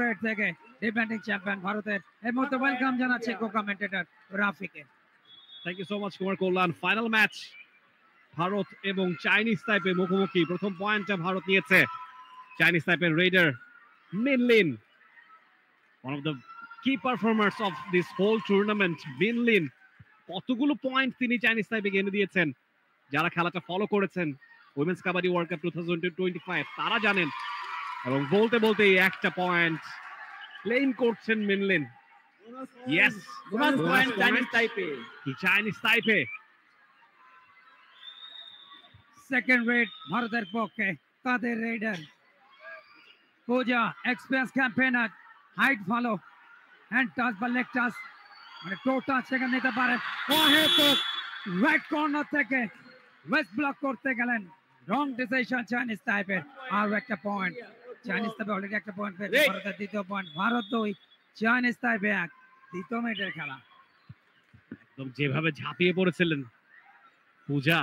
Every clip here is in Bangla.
রেড থেকে ডিফেন্ডিং চ্যাম্পিয়ন ভারতের এই মুহূর্তে ওয়েলকাম জানাচ্ছি কো কমেন্টেটর রাফিকে। Thank you so much Kumar Kalyan. Final match Bharat এবং চাইনিজ তাইপে মুখোমুখি। প্রথম পয়েন্টটা ভারত নিয়েছে চাইনিজ তাইপের raider Min Lin, one of the key performers of this whole tournament. Min Lin কতগুলো পয়েন্ট তিনি চাইনিজ তাইপেকে এনে দিয়েছেন। যারা খেলাটা ফলো করেছেন উইমেন্স কাবাডি ওয়ার্ল্ড কাপ 2025 তারা জানেন, এবং বলতে বলতে একটা পয়েন্ট ক্লেম করছেন Min Lin. Yes, bonus point Chinese Taipei. Second raid ভারতের পক্ষে তাদের raider Pooja experience campaigner, height ভালো, হ্যান্ড টাচ বা লেগ টাচ মানে টো টাচ সেখানে নিতে পারেন। রাইট কর্নার থেকে ওয়েস্ট ব্লক করতে গেলেন, রং ডিসিশন চাইনিজ তাইপের। আর একটা পয়েন্ট চাইনিজ তাইপে অলরেডি একটা পয়েন্ট পেয়েছে, ভারতের দ্বিতীয় পয়েন্ট। ভারত 2 চাইনিজ তাইপে 1, দ্বিতীয় মিনিটের খেলা। একদম যেভাবে ঝাঁপিয়ে পড়েছিলেন পূজা,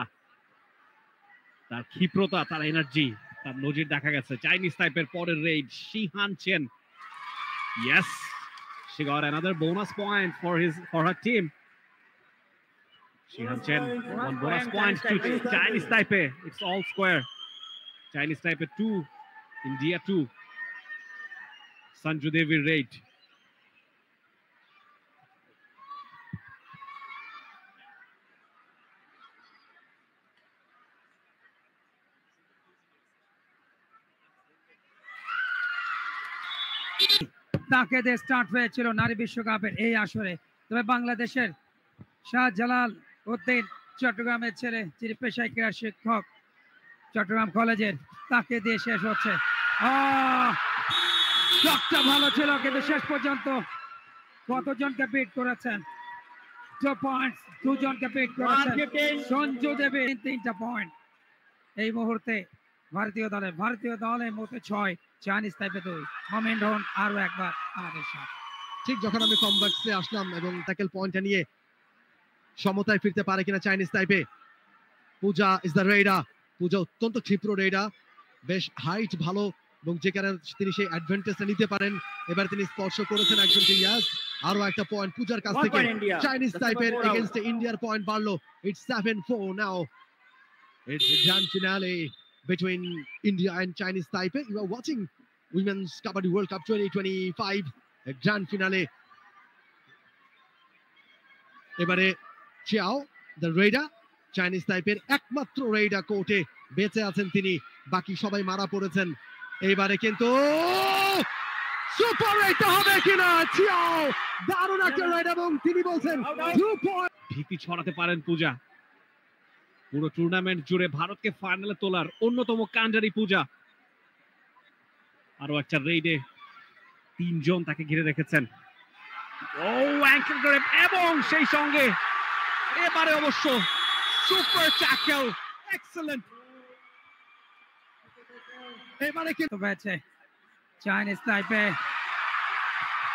তার ক্ষিপ্রতা, তার এনার্জি, তার নজির দেখা গেছে। চাইনিজ টাইপের পরের raid Shihan Chen. Yes, she got another bonus point for her team. Shihan Chen, one bonus point to Chinese Taipei. It's all square. Chinese Taipei 2, India 2. Sanju Devi raid. তাকে দিয়ে স্টার্ট হয়েছিল নারী বিশ্বকাপের এই আসরে, তবে বাংলাদেশের শাহজালাল উদ্দিন চট্টগ্রামের ছেলে, যিনি পেশায় ক্রীড়া শিক্ষক চট্টগ্রাম কলেজের, তাকে দিয়ে শেষ হচ্ছে। শটটা ভালো ছিল কিন্তু শেষ পর্যন্ত কতজনকে বিট করেছেন? 2 পয়েন্টস, 2 জনকে বিট করেছেন সঞ্জু দেবী। 3টা পয়েন্ট এই মুহূর্তে ভারতীয় দলের মধ্যে 6, চাইনিজ তাইপে 2। মোমেন্ট হন আরো একবার আমাদের সাথে। ঠিক যখন আমি কমব্যাক্সে আসলাম এবং ট্যাকল পয়েন্টটা নিয়ে সমতায় ফিরতে পারে কিনা Chinese Taipei. Pooja is the raider. Pooja অত্যন্ত ক্ষিপ্র রেডার, বেশ হাইট ভালো, এবং যে কারণে তিনি সেই অ্যাডভান্টেজটা নিতে পারেন। এবার তিনি স্পর্শ করেছেন একজনকে। ইয়াস, আরো একটা পয়েন্ট পূজার কাছ থেকে। চাইনিজ তাইপের এগেইনস্ট ইন্ডিয়ার পয়েন্ট বাড়লো। It's 7-4 now. It's the grand finale between India and Chinese Taipei. You are watching Women's Kabaddi World Cup 2025, a grand finale. এবারে চিয়াও দ্য রেডার, চাইনিজ টাইপের একমাত্র রেডার কোর্টে বেঁচে আছেন তিনি, বাকি সবাই মারা পড়েছেন। এইবারে কিন্তু সুপার রেড হবে কিনা? চিয়াও দারুণ একটা রেড, এবং তিনি বলছেন 2 পয়েন্ট। ভীতি ছড়াতে পারেন পূজা। পুরো টুর্নামেন্ট জুড়ে ভারতকে ফাইনালে তোলার অন্যতম কান্ডারি পূজা। আরো একটা রেডে 3 জন তাকে ঘিরে রেখেছেন। অ্যাঙ্কেল গ্র্যাব, এবং সেই সঙ্গে এবারে অবশ্য সুপার ট্যাকল। এক্সেলেন্ট। এবারে কিন্তু পেয়েছে চাইনিজ তাইপে,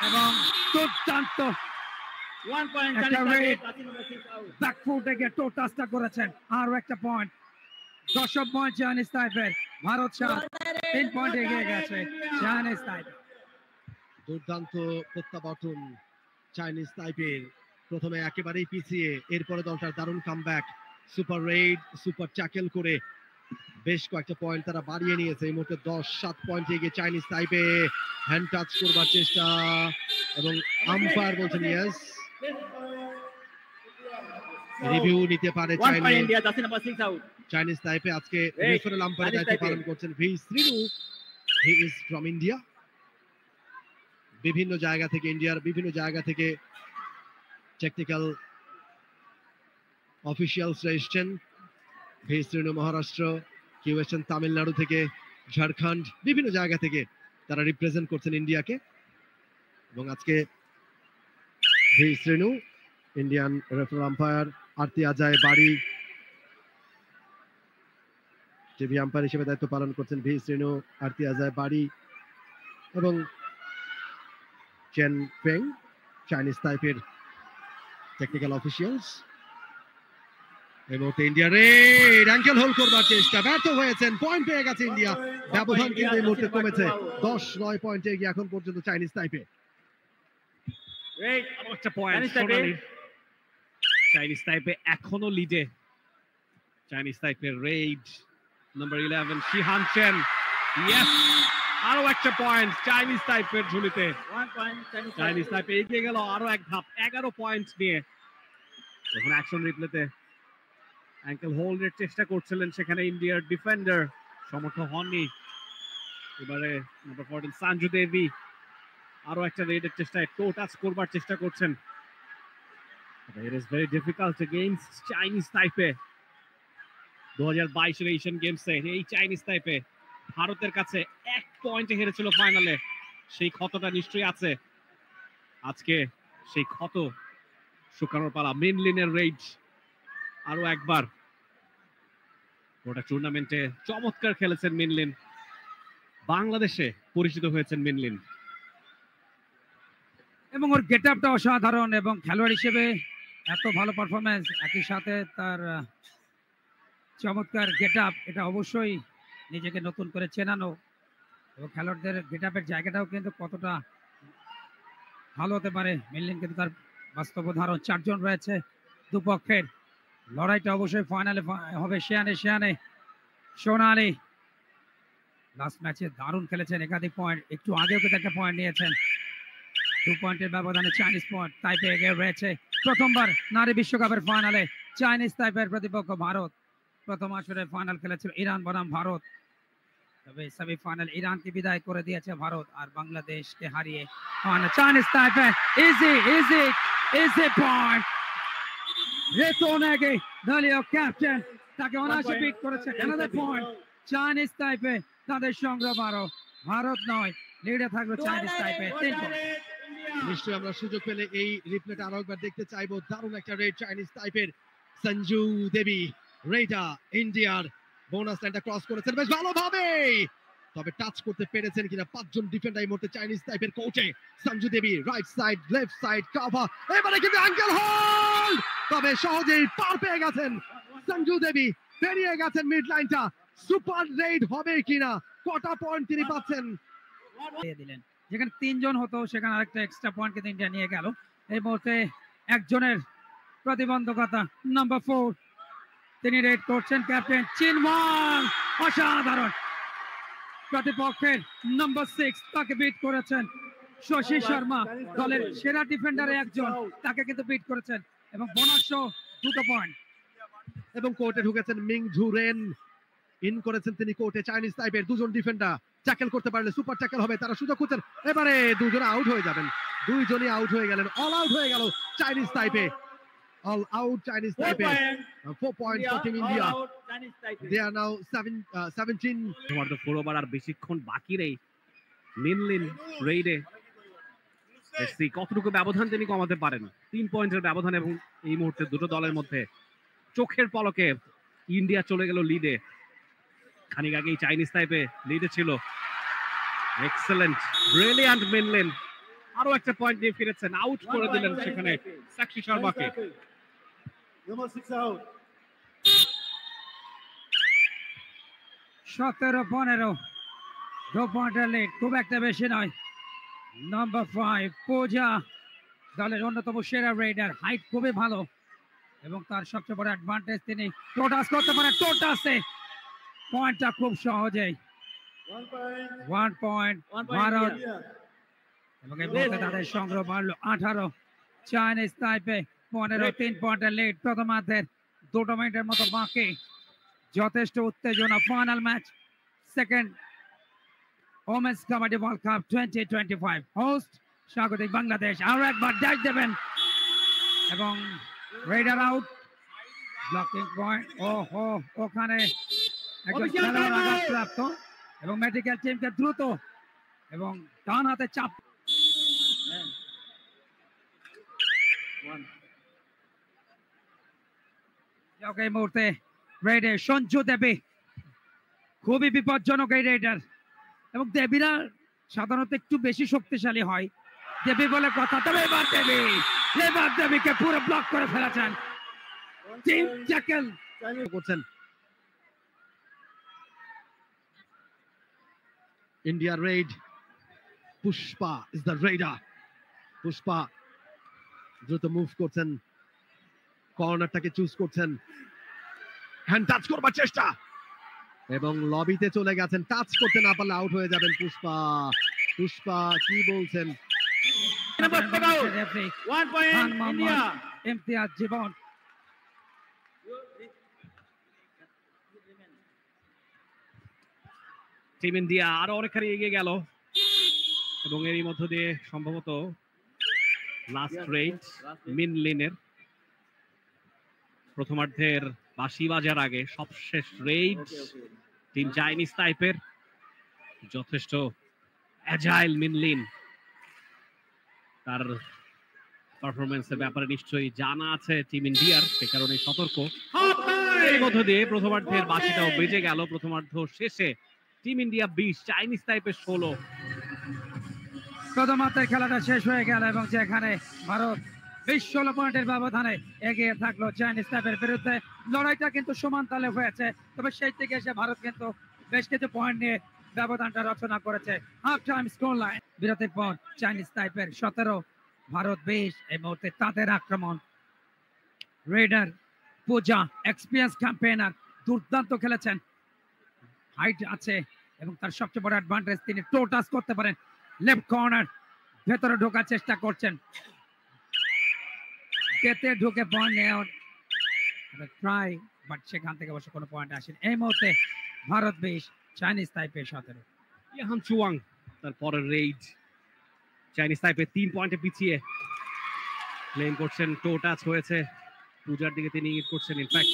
এবং দুর্দান্ত 1 point ব্যাকফুটে গিয়ে টো টাচটা করেছেন। আরো একটা পয়েন্ট, 10 পয়েন্ট চাইনিজ তাইপের। ভারত 3 পয়েন্ট এগিয়ে গেছে চাইনিজ তাইপে। দুর্দান্ত প্রত্যাবর্তন চাইনিজ তাইপের। প্রথমে একেবারেই পিছিয়ে, এরপরে দলটার দারুণ comeback, super red, super tackle করে বেশ কয়েকটা পয়েন্ট তারা বাড়িয়ে নিয়েছে। এই মুহূর্তে 10-7 পয়েন্ট এগিয়ে চাইনিজ তাইপে। হ্যান্ড টাচ করবার চেষ্টা, এবং আম্পায়ার বলছেন ইয়েস, রিভিউ নিতে পারে চাইনিজ তাইপে। আজকে রেফারেল আম্পায়ারের দায়িত্ব পালন করছেন V Srinu. He is from India. বিভিন্ন জায়গা থেকে, ইন্ডিয়ার বিভিন্ন জায়গা থেকে টেকনিক্যাল অফিসিয়ালসরা এসছেন। ভি শ্রীনু মহারাষ্ট্র, কেউ এসছেন তামিলনাড়ু থেকে, ঝাড়খণ্ড, বিভিন্ন জায়গা থেকে তারা রিপ্রেজেন্ট করছেন ইন্ডিয়াকে। এবং আজকে V Srinu, Indian referee umpire Arti Ajay Bari, TV umpire হিসেবে দায়িত্ব পালন করছেন ভি শ্রীনু, আরতি আজায় বাড়ি, এবং চেন ফেং, চাইনিজ তাইপের টেকনিক্যাল অফিসিয়ালস। এই মুহূর্তে ইন্ডিয়া রেড অ্যাঙ্কেল হোল্ড করবার চেষ্টা, ব্যর্থ হয়েছেন, পয়েন্ট পেয়ে গেছে ইন্ডিয়া। ব্যবধান কিন্তু এই মুহূর্তে কমেছে 10-9 পয়েন্টে এগিয়ে এখন পর্যন্ত চাইনিজ তাইপে। আরো একটা পয়েন্ট সোনালী। চাইনিজ তাইপে এখনো লিডে। Chinese Taipei red number 11 Shihan Chen. Yes, আরো একটা পয়েন্ট চাইনিজ তাইপের ঝুলিতে। 1 point চাইনিজ তাইপে এগিয়ে গেল আরো এক ধাপ 11 পয়েন্ট নিয়ে। যখন অ্যাকশন রিপ্লেতে অ্যাঙ্কেল হোল্ডের চেষ্টা করছিলেন সেখানে ইন্ডিয়ার ডিফেন্ডার সমর্থ হননি। এবারে নাম্বার 14 সঞ্জু দেবী আরো একটা রেডের চেষ্টায় টো টাচ করবার চেষ্টা করছেন। It is very difficult against Chinese Taipei. 2022 Asian গেমসে এই চাইনিজ তাইপে ভারতের কাছে 1 পয়েন্টে হেরেছিল ফাইনালে। সেই ক্ষতটা নিশ্চয়ই আছে। আজকে সেই ক্ষত শুকানোর পালা। মিনলিনের রেড আরো একবার। গোটা টুর্নামেন্টে চমৎকার খেলেছেন মিনলিন। বাংলাদেশে পরিচিত হয়েছেন মিনলিন এবং ওর গেট আপটা অসাধারণ এবং খেলোয়াড় হিসেবে এত ভালো পারফরমেন্স, একই সাথে তার চমৎকার গেট আপ, এটা অবশ্যই নিজেকে নতুন করে চেনানো এবং খেলোয়াড়দের গেট আপের জায়গাটাও কিন্তু কতটা ভালো হতে পারে। মিনলিন কিন্তু তার বাস্তব উদাহরণ। 4 জন রয়েছে দুপক্ষের। লড়াইটা অবশ্যই ফাইনালে হবে শিয়ানে সোনালী। লাস্ট ম্যাচে দারুণ খেলেছেন, একাধিক পয়েন্ট, একটু আগেও কিন্তু একটা পয়েন্ট নিয়েছেন। 2 পয়েন্টের ব্যবধানে চাইনিজ পয়েন্ট তাইপে এগিয়ে রয়েছে। প্রথমবার নারী বিশ্বকাপের ফাইনালে চাইনিজ তাইপের প্রতিপক্ষ ভারত। প্রথম আসরে ফাইনাল খেলেছিল ইরান বনাম ভারত, তবে সেমিফাইনাল ইরানকে বিদায় করে দিয়েছে ভারত আর বাংলাদেশকে হারিয়ে চাইনিজ তাইপে ইজি পয়েন্ট। রেতোনেগি দলীয় ক্যাপ্টেন তাকে অনায়াসে বিট করেছে। অ্যানাদার পয়েন্ট চাইনিজ তাইপে, তাদের সংগ্রহ ভারত নয়, লিডে থাকবে চাইনিজ তাইপে 3 পয়েন্ট। নিশ্চয়ই আমরা সুযোগ পেলে এই রিপ্লেটা আরো একবার দেখতে চাইবো। দারুণ একটা রেড চাইনিজ তাইপের। সঞ্জু দেবী রেডা ইন্ডিয়ার বোনাস লাইনটা ক্রস করেছেন বেশ ভালোভাবে, তবে টাচ করতে পেরেছেন কিনা 5 জন ডিফেন্ডার এই মুহূর্তে চাইনিজ তাইপের কোচে। Sanju Devi right side left side cover, এবারে কিন্তু অ্যাঙ্কেল হোল্ড, তবে সহজেই পার পেয়ে গেছেন সঞ্জু দেবী, পেরিয়ে গেছেন মিড লাইনটা। সুপার রেড হবে কিনা, কটা পয়েন্ট তিনি পাচ্ছেন দিলেন। যেখানে 3 জন হতো সেখানে আরেকটা এক্সট্রা পয়েন্ট কিন্তু ইন্ডিয়া নিয়ে গেল। এই মুহূর্তে একজনের প্রতিবন্ধকতা নাম্বার 4, তিনি রেড করছেন ক্যাপ্টেন চিনওয়াং। অসাধারণ, প্রতিপক্ষের নাম্বার 6 তাকে বিট করেছেন। শশী শর্মা দলের সেরা ডিফেন্ডারে একজন, তাকে কিন্তু বিট করেছেন এবং বোনাস 2 পয়েন্ট। এবং কোর্টে ঢুকেছেন মিং ঝু রেন, ইন করেছেন তিনি কোর্টে। চাইনিজ তাইপের 2 জন ডিফেন্ডার ট্যাকল করতে পারলে সুপার ট্যাকল হবে, তারা সুযোগ খুঁজছেন। এবারে 2 জন আউট হয়ে যাবেন, 2 জনই আউট হয়ে গেলেন। অল আউট হয়ে গেল Chinese Taipei, all out Chinese Taipei. 4 point for team India. They are now 17। তোমার তো 4 ওভার আর বেশিক্ষণ বাকি নেই। মিনলিন রেডে দেখছি কতটুকু ব্যবধান তিনি কমাতে পারেন। 3 পয়েন্টের ব্যবধান এবং এই মুহূর্তে দুটো দলের মধ্যে চোখের পলকে ইন্ডিয়া চলে গেল লিডে। খানিক আগেই চাইনিজ তাইপে লিডে ছিল। এক্সেলেন্ট, ব্রিলিয়ান্ট মিনলিন আরো একটা পয়েন্ট নিয়ে ফিরেছেন, আউট করে দিলেন সেখানে সাক্ষী শর্মাকে। 17-15, 2 পয়েন্টের লিড, খুব একটা বেশি নয়। নাম্বার 5 পূজা দলের অন্যতম সেরা রেডার, হাইট খুবই ভালো এবং তার সবচেয়ে বড় অ্যাডভান্টেজ তিনি টোটাস করতে পারেন। টোটাসে পয়েন্টটা খুব সহজেই 1 পয়েন্ট ভারত এবং এই মুহূর্তে তাদের সংগ্রহ বাড়লো 18। চাইনিজ তাইপে 15, 3 পয়েন্টের লিড। প্রথমার্ধের 2 মিনিটের মতো বাকি, যথেষ্ট উত্তেজনা। Final match second women's kabaddi world cup 2025, host স্বাগতিক বাংলাদেশ। আরো একবার ড্যাশ দেবেন এবং রেডার আউট, ব্লকিং পয়েন্ট। ওখানে একজন খেলোয়াড় আঘাতপ্রাপ্ত এবং মেডিকেল টিমকে দ্রুত এবং ডান হাতে চাপ। এই মুহূর্তে রেডে সঞ্জু দেবী, খুবই বিপজ্জনক এই রেডার এবং দেবীরা সাধারণত একটু বেশি শক্তিশালী হয়, দেবী বলে কথা। তবে এবার দেবীকে পুরো ব্লক করে ফেলেছেন। টিম ট্যাকল করছেন India raid. Pushpa is the raider. Pushpa দ্রুত মুভ করছেন, কর্নারটাকে চুজ করছেন, হ্যান্ড টাচ করবার চেষ্টা এবং লবিতে চলে গেছেন। টাচ করতে না পারলে আউট হয়ে যাবেন পুষ্পা। পুষ্পা কি বলছেন? Number 5 out. 1 point খান India. মোহাম্মদ ইমতিয়াজ জীবন। টিম ইন্ডিয়া আরো অনেকখানি এগিয়ে গেল এবং এরই মধ্য দিয়ে সম্ভবত লাস্ট রেড মিনলিনের প্রথমার্ধের বাঁশি বাজার আগে সবশেষ রেড টিম চাইনিজ টাইপের। যথেষ্ট অ্যাজাইল মিনলিন, তার পারফরমেন্সের ব্যাপারে নিশ্চয়ই জানা আছে টিম ইন্ডিয়ার, সে কারণে সতর্ক। এর মধ্য দিয়ে প্রথমার্ধের বাঁশিটাও বেজে গেল। প্রথমার্ধ শেষে টিম ইন্ডিয়া 20, চাইনিজ টাইপের 16। প্রথমার্ধের খেলাটা শেষ হয়ে গেল এবং যেখানে ভারত 20-16 পয়েন্টের ব্যবধানে এগিয়ে থাকলো চাইনিজ টাইপের বিরুদ্ধে। লড়াইটা কিন্তু সমান তালে হয়েছে, তবে সেই থেকে এসে ভারত কিন্তু বেশ কিছু পয়েন্ট নিয়ে ব্যবধানটা রচনা করেছে। হাফ টাইম স্কোর লাইন, বিরতির পর চাইনিজ টাইপের 17, ভারত 20। এই মুহূর্তে তাদের আক্রমণ। রেডার পূজা এক্সপিরিয়েন্স ক্যাম্পেইনার, দুর্দান্ত খেলেছেন, হাইট আছে এবং তার সবচেয়ে বড় অ্যাডভান্টেজ তিনি টো টাচ করতে পারেন। লেফট কর্নার ভেতরে ঢোকার চেষ্টা করছেন, পেতে ঢুকে পয়েন্ট নেওয়ার ট্রাই, বাট সেখান থেকে অবশ্য কোনো পয়েন্ট আসেনি। এই মুহূর্তে ভারত 20, চাইনিজ টাইপের 17। ইয়াহান চুয়াং তারপরের রেড। চাইনিজ টাইপের 3 পয়েন্টে পিছিয়ে ক্লেম করছেন টো টাচ হয়েছে। পূজার দিকে তিনি ইঙ্গিত করছেন। ইনফ্যাক্ট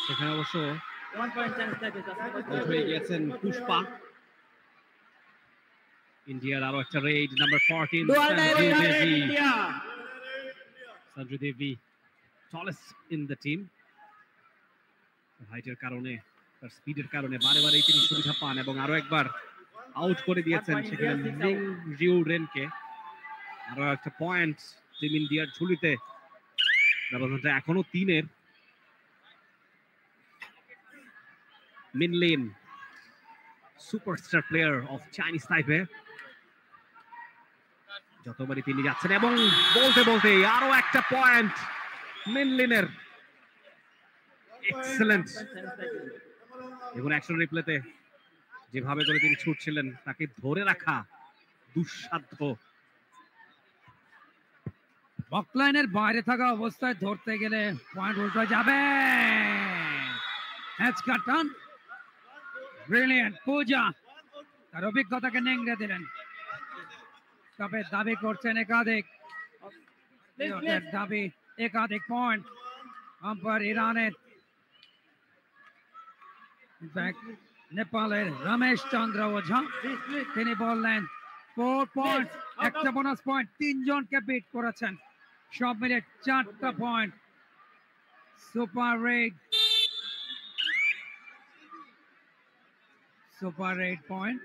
সেখানে অবশ্য 1 point Chinese type is out হয়ে গিয়েছেন পুষ্পা। ইন্ডিয়ার আরো একটা red, number 14 Dual Sanju direct Devi. India. Sanju Devi tallest in the team. হাইটের কারণে, তার স্পিডের কারণে বারে বারেই তিনি সুবিধা পান এবং আরো একবার আউট করে দিয়েছেন সেখানে লিং রিউ রেনকে। আরো একটা পয়েন্ট টিম ইন্ডিয়ার ঝুলিতে। ব্যবধানটা এখনো 3-এর। Minlin superstar player of Chinese Taipei, যতবারই তিনি যাচ্ছেন এবং বলতে বলতে আরো একটা পয়েন্ট মিনলিনের। এক্সেলেন্ট। দেখুন অ্যাকশন রিপ্লেতে যেভাবে করে তিনি ছুটছিলেন, তাকে ধরে রাখা দুঃসাধ্য। বকলাইনের বাইরে থাকা অবস্থায় ধরতে গেলে পয়েন্ট উল্টো যাবে। টান ব্রিলিয়ান্ট পূজা তার অভিজ্ঞতাকে নেংড়ে দিলেন, তবে দাবি করছেন একাধিক দাবি, একাধিক পয়েন্ট আম্পায়ার ইরানের, নেপালের রমেশ চন্দ্র ওঝা। তিনি বললেন 4 পয়েন্ট, একটা বোনাস পয়েন্ট, 3 জনকে বিট করেছেন, সব মিলে 4টা point. Super red, super red point,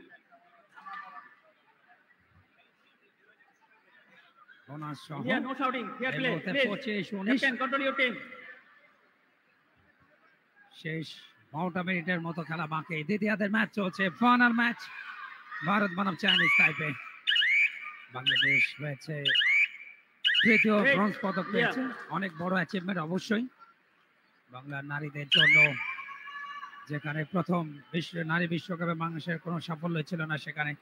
bonus সহ India, no shouting. Fair play. Please. 25-19 Captain, control your team. শেষ 12টা মিনিটের মতো খেলা বাকি। দ্বিতীয়ার্ধের ম্যাচ চলছে, ফাইনাল ম্যাচ ভারত বনাম চাইনিজ টাইপে। বাংলাদেশ হয়েছে তৃতীয় ব্রোঞ্জ পদক পেয়েছে, অনেক বড় অ্যাচিভমেন্ট অবশ্যই বাংলার নারীদের জন্য। যেখানে প্রথম নারী বিশ্বকাপে বাংলাদেশের কোনো সাফল্য ছিল না, সেখানে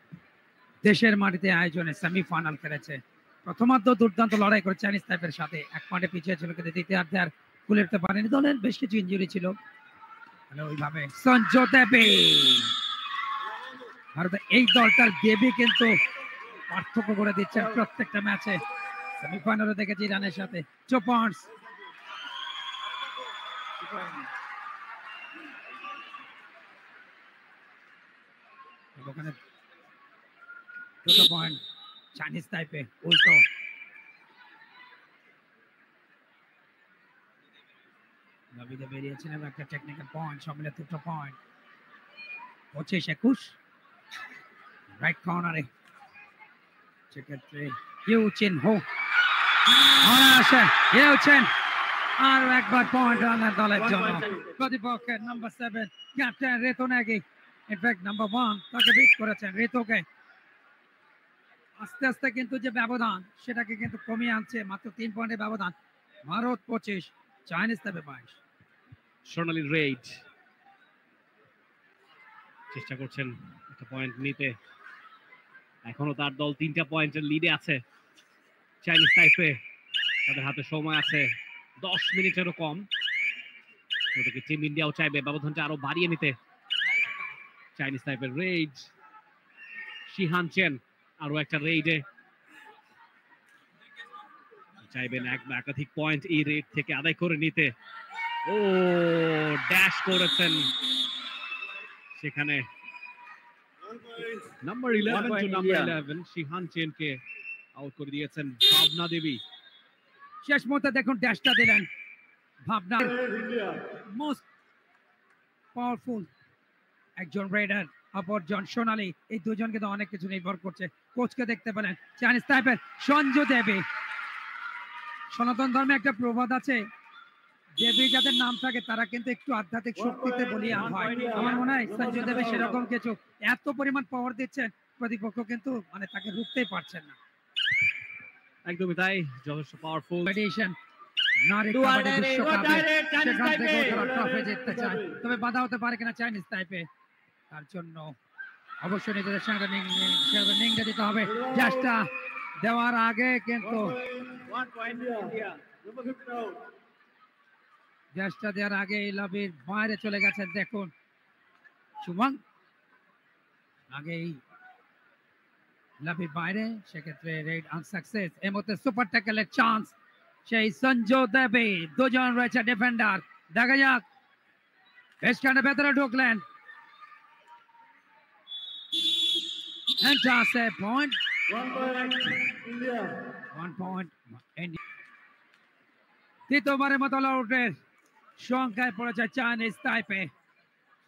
দেশের মাটিতে আয়োজনে সেমিফাইনাল খেলেছে। প্রথমার্ধ দুর্দান্ত লড়াই করে চাইনিজ টাইপের সাথে 1 পয়েন্টে পিছিয়ে ছিল, কিন্তু দ্বিতীয়ার্ধে আর খুলে উঠতে পারেনি। দলের বেশ কিছু ইনজুরি ছিল, ওইভাবে সঞ্জু দেবী, ভারতের এই দলটার দেবী কিন্তু পার্থক্য করে দিচ্ছেন প্রত্যেকটা ম্যাচে। সেমিফাইনালে দেখেছি ইরানের সাথে 2 পয়েন্টস। ওখানে 2 পয়েন্ট চাইনিজ টাইপে উল্টো। নবীদে বেরিয়েছিলেন একটা টেকনিক্যাল পয়েন্ট, সব মিলে 2 পয়েন্ট। 25-21 রাইট কর্নারে, সেক্ষেত্রে ইউ চিন হো আসে, ইউ চিন আর একবার পয়েন্ট রানার দলের 1 জন্য point challenge. প্রতিপক্ষের নাম্বার 7 ক্যাপ্টেন ঋতু নাগি ইনফ্যাক্ট নাম্বার 1 তাকে বিট করেছেন ঋতুকে। আস্তে আস্তে কিন্তু যে ব্যবধান সেটাকে কিন্তু কমিয়ে আনছে, মাত্র 3 পয়েন্টের ব্যবধান। ভারত 25, চাইনিজ তাইপে 22। সোনালী রেড চেষ্টা করছেন একটা পয়েন্ট নিতে, এখনো তার দল 3টা পয়েন্টের লিডে আছে। চাইনিজ তাইপে তাদের হাতে সময় আছে 10 মিনিটেরও কম। ওদিকে টিম ইন্ডিয়াও চাইবে ব্যবধানটা আরো বাড়িয়ে নিতে। চাইনিজ তাইপের রেড, শিহান চেন আরো একটা রেডে চাইবেন একাধিক পয়েন্ট এই রেড থেকে আদায় করে নিতে। ও ড্যাশ করেছেন সেখানে number 11 point to number India. 11 Shihan চেনকে আউট করে দিয়েছেন ভাবনা দেবী। শেষ মুহূর্তে দেখুন ড্যাশটা দিলেন ভাবনা, মোস্ট পাওয়ারফুল একজন রেডার, অপরজন সোনালী। এই দুজন কিন্তু অনেক কিছু নির্ভর করছে। কোচকে দেখতে পেলেন চাইনিজ তাইপের সঞ্জু দেবী। সনাতন ধর্মে একটা প্রবাদ আছে, দেবী যাদের নাম থাকে তারা কিন্তু একটু আধ্যাত্মিক শক্তিতে বলিয়ান হয়। আমার মনে হয় সঞ্জু দেবী সেরকম কিছু, এত পরিমাণ পাওয়ার দিচ্ছেন প্রতিপক্ষ কিন্তু মানে তাকে রুখতেই পারছেন না। একদমই তাই, যথেষ্ট পাওয়ারফুল। কম্পিটিশন নারী Two কাবাডি under, বিশ্বকাপে go direct, Chinese সেখান থেকে Taipei. তারা ট্রফি জিততে চায়, তবে বাধা হতে পারে কিনা চাইনিজ তাইপে। তার জন্য অবশ্যই নিজেদের সঙ্গে নিংড়ে দিতে হবে। চেষ্টা দেওয়ার আগে কিন্তু 1 point India. Number 15 out. চেষ্টা দেওয়ার আগে লবির বাইরে চলে গেছেন। দেখুন সুমন আগেই লবির বাইরে, সেক্ষেত্রে রেড আনসাকসেস। এই মুহূর্তে সুপার ট্যাকেলের চান্স সেই সঞ্জু দেবী, দুজন রয়েছে ডিফেন্ডার। দেখা যাক বেশখানে ভেতরে ঢুকলেন। Point 1 point India. 1 point India. তৃতীয়বারের মতো আউটের সংখ্যায় পড়েছে চাইনিজ তাইপে।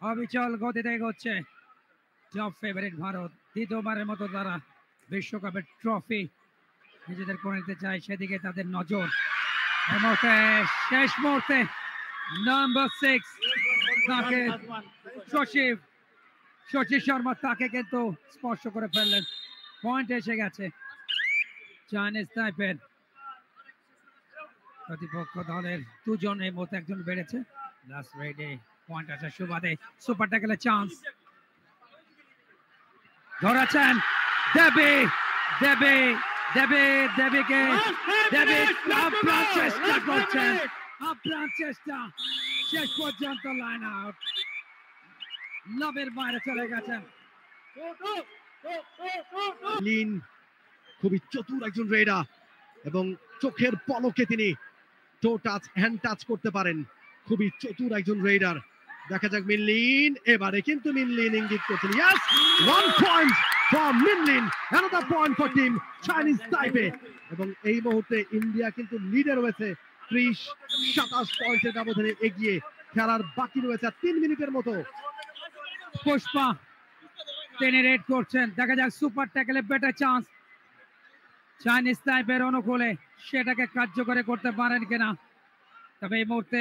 অবিচল গতিতে এগোচ্ছে টপ ফেভারিট ভারত। দ্বিতীয়বারের মতো তারা বিশ্বকাপের ট্রফি নিজেদের করে নিতে চায়, সেদিকে তাদের নজর। এই মুহূর্তে শেষ মুহূর্তে নাম্বার 6 তাকে শশী শর্মা তাকে কিন্তু স্পর্শ করে ফেললেন। পয়েন্ট এসে গেছে চাইনিজ তাইপের। প্রতিপক্ষ দলের দুজন, এই মতো একজন বেড়েছে। লাস্ট রেডে পয়েন্ট আছে সুবাদে। সুপার ট্যাকেলের চান্স ধরেছেন দেবী, দেবী দেবী দেবীকে দেবী আপ্রাণ চেষ্টা করছেন, আপ্রাণ চেষ্টা, শেষ পর্যন্ত লাইন আউট। লবের বাইরে চলে গেছেন। লিন খুবই চতুর একজন রেডার এবং চোখের পলকে তিনি টো টাচ, হ্যান্ড টাচ করতে পারেন। খুবই চতুর একজন রেডার। দেখা যাক মিনলিন, এবারে কিন্তু মিনলিন ইঙ্গিত করছেন। Yes, 1 point for মিনলিন, another point for team Chinese তাইপে। এবং এই মুহূর্তে ইন্ডিয়া কিন্তু লিডে রয়েছে 30-27 পয়েন্টের ব্যবধানে এগিয়ে। খেলার বাকি রয়েছে 3 মিনিটের মতো। পুষ্পা তিনি রেড করছেন। দেখা যাক সুপার ট্যাকেলে বেটার চান্স চাইনিজ তাইপের অনুকূলে, সেটাকে কার্যকরী করতে পারেন কিনা। তবে এই মুহূর্তে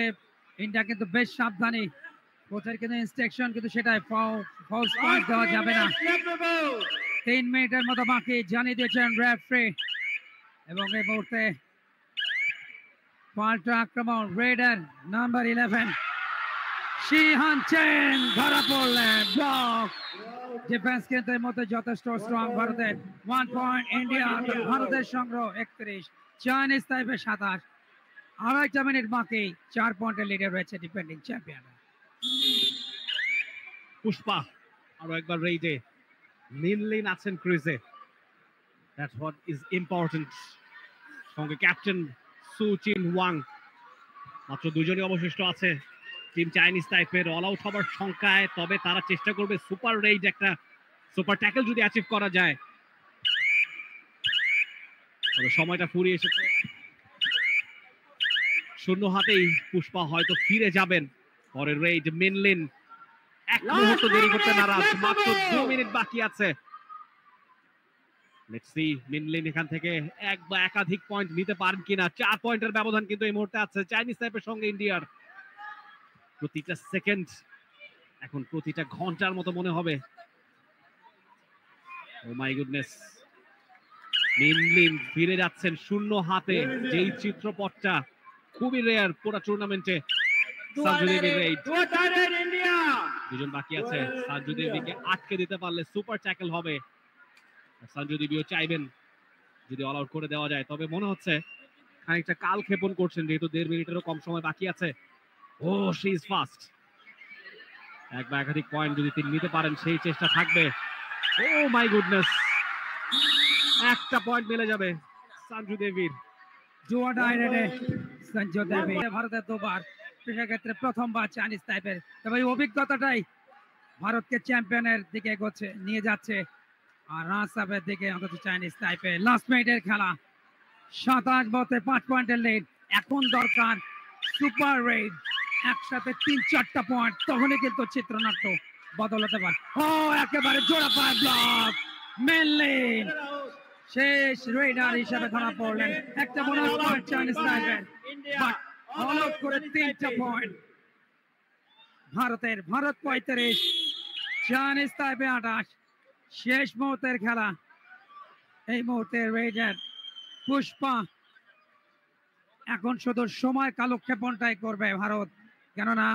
ইন্ডিয়া কিন্তু বেশ সাবধানী, কোচের কিন্তু ইনস্ট্রাকশন কিন্তু সেটাই, ফলস পয়েন্ট দেওয়া যাবে না। 3 মিনিটের মতো বাকি জানিয়ে দিয়েছেন রেফারি। এবং এই মুহূর্তে পাল্টা আক্রমণ রেডার নাম্বার 11 শিহান চেন ধরা পড়লেন। ব্লক ডিফেন্স কিন্তু এই মুহূর্তে যথেষ্ট স্ট্রং ভারতের। 1 পয়েন্ট ইন্ডিয়া। ভারতের সংগ্রহ 31, চাইনিজ তাইপে 27। 2.5 মিনিট বাকি, 4 পয়েন্টের লিডে রয়েছে ডিফেন্ডিং চ্যাম্পিয়ন। পুষ্পা আরো একবার রেডে, মিনলিন আছেন ক্রিজে, দ্যাটস হোয়াট ইজ ইম্পর্টেন্ট। সঙ্গে ক্যাপ্টেন সু চিন ওয়াং। মাত্র দুজনই অবশিষ্ট আছে টিম চাইনিজ তাইপের অল আউট হবার সংখ্যায়। তবে তারা চেষ্টা করবে সুপার রেড, একটা সুপার ট্যাকেল যদি অ্যাচিভ করা যায়। তবে সময়টা ফুরিয়ে এসেছে, শূন্য হাতেই পুষ্পা হয়তো ফিরে যাবেন। পরের রেড মিনলিন এক মুহূর্ত দেরি করতে নারাজ। মাত্র 2 মিনিট বাকি আছে। লেটস সি মিনলিন এখান থেকে এক বা একাধিক পয়েন্ট নিতে পারেন কিনা। 4 পয়েন্টের ব্যবধান কিন্তু এই মুহূর্তে আছে চাইনিজ তাইপের সঙ্গে ইন্ডিয়ার। প্রতিটা সেকেন্ড এখন প্রতিটা ঘন্টার মতো মনে হবে। ও মাই গুডনেস, মিনলিন ফিরে যাচ্ছেন শূন্য হাতে, যেই চিত্রপটটা খুবই রেয়ার পুরো টুর্নামেন্টে। দুজন বাকি আছে, সাজু দেবীকে আটকে দিতে পারলে সুপার ট্যাকল হবে। সাজু দেবীও চাইবেন যদি অল আউট করে দেওয়া যায়, তবে মনে হচ্ছে খানিকটা কাল ক্ষেপণ করছেন যেহেতু 1.5 মিনিটেরও কম সময় বাকি আছে। ও শি ইজ ফাস্ট। এক বা একাধিক পয়েন্ট যদি তিনি নিতে পারেন সেই চেষ্টা থাকবে। ও মাই গুডনেস, একটা পয়েন্ট মিলে যাবে সঞ্জু দেবীর। জুয়া ডাইরেক্টে সঞ্জু দেবী ভারতের দুবার, সেক্ষেত্রে প্রথমবার চাইনিজ টাইপের, তবে এই অভিজ্ঞতাটাই ভারতকে চ্যাম্পিয়নের দিকে এগোচ্ছে নিয়ে যাচ্ছে। আর রান সাহেবের দিকে অন্তত চাইনিজ টাইপের লাস্ট মিনিটের খেলা, 27 বলে 5 পয়েন্টের লিড। এখন দরকার সুপার রেড, একসাথে 3-4টা পয়েন্ট, তখনই কিন্তু চিত্রনাট্য বদল হতে পারে। ও একেবারে জোড়া পায় ব্লক, মিনলিন শেষ রেডার হিসেবে ধরা পড়লেন। একটা বোনাস পয়েন্ট চাইনিজ টাইপের, বাট অল আউট করে 3টা পয়েন্ট ভারতের। ভারত 35, চাইনিজ টাইপে 28। শেষ মুহূর্তের খেলা, এই মুহূর্তে রেডার পুষ্পা এখন শুধু সময় কালক্ষেপণটাই করবে ভারত, কেননা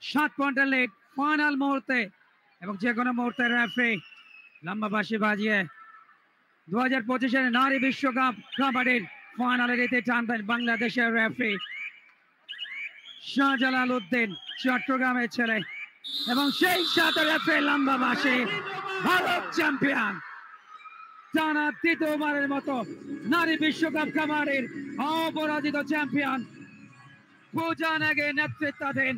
7 পয়েন্টের লিড ফাইনাল মুহূর্তে, এবং যে কোনো মুহূর্তে রেফারি লম্বা বাঁশি বাজিয়ে 2025-এর নারী বিশ্বকাপ কাবাডির ফাইনালে দিতে টানবেন বাংলাদেশের রেফারি শাহজালাল উদ্দিন, চট্টগ্রামের ছেলে, এবং সেই সাথে রেফারি লম্বা বাঁশি। ভারত চ্যাম্পিয়ন, টানা 3য়বারের মতো নারী বিশ্বকাপ কাবাডির অপরাজিত চ্যাম্পিয়ন পূজা নেগির নেতৃত্বাধীন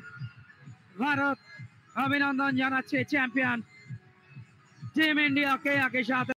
ভারত অভিনন্দন জানাচ্ছে চ্যাম্পিয়ন টিম ইন্ডিয়াকে একই সাথে।